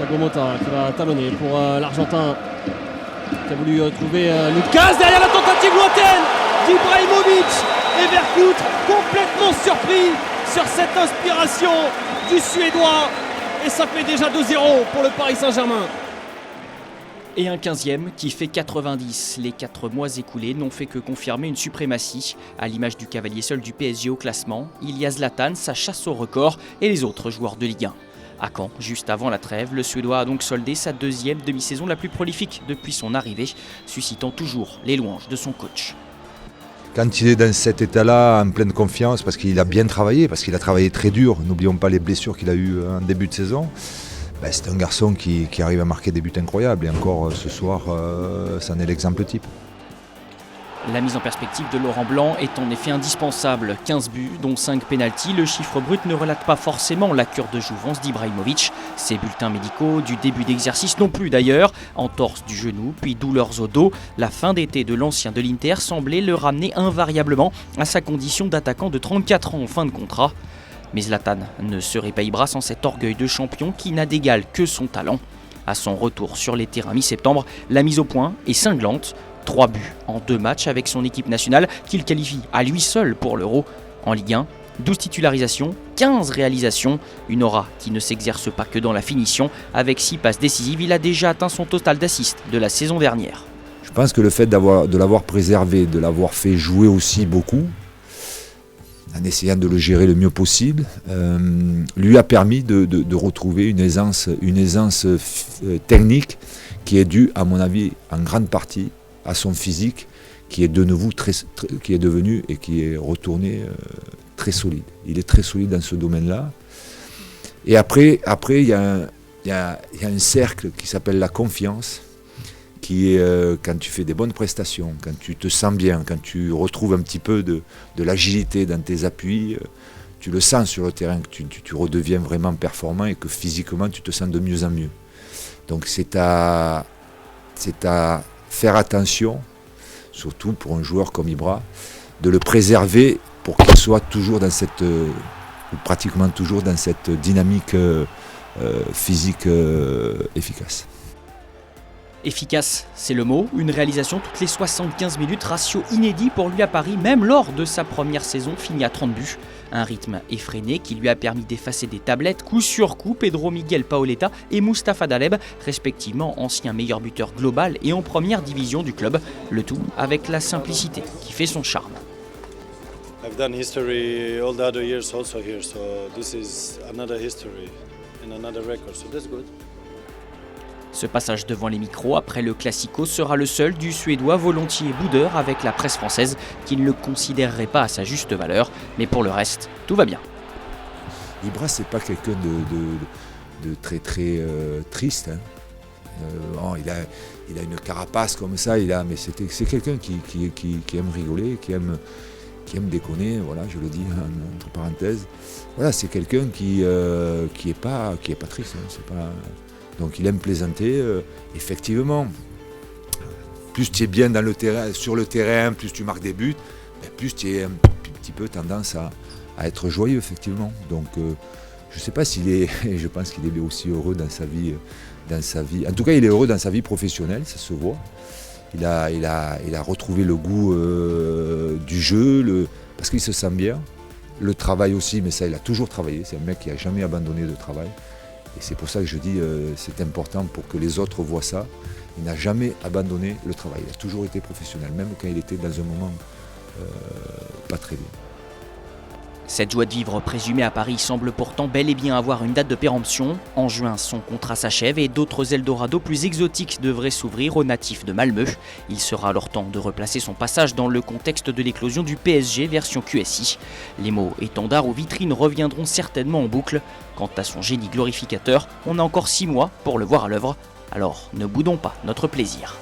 Thiago Motta qui va talonner pour l'Argentin qui a voulu trouver Lucas derrière la tentative lointaine d'Ibrahimovic. Et Verkout complètement surpris sur cette inspiration du Suédois. Et ça fait déjà 2-0 pour le Paris Saint-Germain. Et un 15e qui fait 90. Les 4 mois écoulés n'ont fait que confirmer une suprématie. À l'image du cavalier seul du PSG au classement, il y a Zlatan, sa chasse au record et les autres joueurs de Ligue 1. À Caen, juste avant la trêve, le Suédois a donc soldé sa 2e demi-saison la plus prolifique depuis son arrivée, suscitant toujours les louanges de son coach. Quand il est dans cet état-là, en pleine confiance, parce qu'il a bien travaillé, parce qu'il a travaillé très dur, n'oublions pas les blessures qu'il a eues en début de saison, c'est un garçon qui arrive à marquer des buts incroyables. Et encore ce soir, c'en est l'exemple type. La mise en perspective de Laurent Blanc est en effet indispensable. 15 buts, dont 5 pénaltys. Le chiffre brut ne relate pas forcément la cure de jouvence d'Ibrahimovic. Ses bulletins médicaux du début d'exercice non plus d'ailleurs. Entorse du genou, puis douleurs au dos. La fin d'été de l'ancien de l'Inter semblait le ramener invariablement à sa condition d'attaquant de 34 ans en fin de contrat. Mais Zlatan ne serait pas Ibra sans cet orgueil de champion qui n'a d'égal que son talent. À son retour sur les terrains mi-septembre, la mise au point est cinglante. 3 buts en 2 matchs avec son équipe nationale qu'il qualifie à lui seul pour l'Euro. En Ligue 1, 12 titularisations, 15 réalisations. Une aura qui ne s'exerce pas que dans la finition. Avec 6 passes décisives, il a déjà atteint son total d'assists de la saison dernière. Je pense que le fait de l'avoir préservé, de l'avoir fait jouer aussi beaucoup, en essayant de le gérer le mieux possible, lui a permis de retrouver une aisance technique qui est due, à mon avis, en grande partie à son physique, qui est devenu et qui est retourné très solide. Il est très solide dans ce domaine-là. Et après il y a un cercle qui s'appelle la confiance, qui est quand tu fais des bonnes prestations, quand tu te sens bien, quand tu retrouves un petit peu de l'agilité dans tes appuis, tu le sens sur le terrain, que tu redeviens vraiment performant et que physiquement tu te sens de mieux en mieux. Donc c'est à faire attention, surtout pour un joueur comme Ibra, de le préserver pour qu'il soit toujours dans cette, ou pratiquement toujours dans cette dynamique physique efficace. Efficace, c'est le mot. Une réalisation toutes les 75 minutes, ratio inédit pour lui à Paris, même lors de sa première saison finie à 30 buts. Un rythme effréné qui lui a permis d'effacer des tablettes coup sur coup Pedro Miguel Paoletta et Mustapha Daleb, respectivement ancien meilleur buteur global et en première division du club. Le tout avec la simplicité qui fait son charme. I've done history all the other years also here, so this is another history and another record, so that's good. Ce passage devant les micros après le Classico sera le seul du Suédois volontiers boudeur avec la presse française qui ne le considérerait pas à sa juste valeur. Mais pour le reste, tout va bien. Ibra, c'est pas quelqu'un de très triste. Hein. Il a une carapace comme ça, mais c'est quelqu'un qui aime rigoler, qui aime déconner, voilà, je le dis entre parenthèses. Voilà, c'est quelqu'un qui est pas triste. Hein, c'est pas... Donc il aime plaisanter, effectivement. Plus tu es bien sur le terrain, plus tu marques des buts, plus tu as un petit peu tendance à être joyeux, effectivement. Donc je ne sais pas s'il est, je pense qu'il est aussi heureux dans sa vie. En tout cas, il est heureux dans sa vie professionnelle, ça se voit. Il a retrouvé le goût du jeu, parce qu'il se sent bien. Le travail aussi, mais ça, il a toujours travaillé. C'est un mec qui n'a jamais abandonné de travail. Et c'est pour ça que je dis c'est important pour que les autres voient ça. Il n'a jamais abandonné le travail. Il a toujours été professionnel, même quand il était dans un moment pas très bien. Cette joie de vivre présumée à Paris semble pourtant bel et bien avoir une date de péremption. En juin, son contrat s'achève et d'autres Eldorado plus exotiques devraient s'ouvrir aux natifs de Malmö. Il sera alors temps de replacer son passage dans le contexte de l'éclosion du PSG version QSI. Les mots étendards aux vitrines reviendront certainement en boucle. Quant à son génie glorificateur, on a encore 6 mois pour le voir à l'œuvre. Alors ne boudons pas notre plaisir.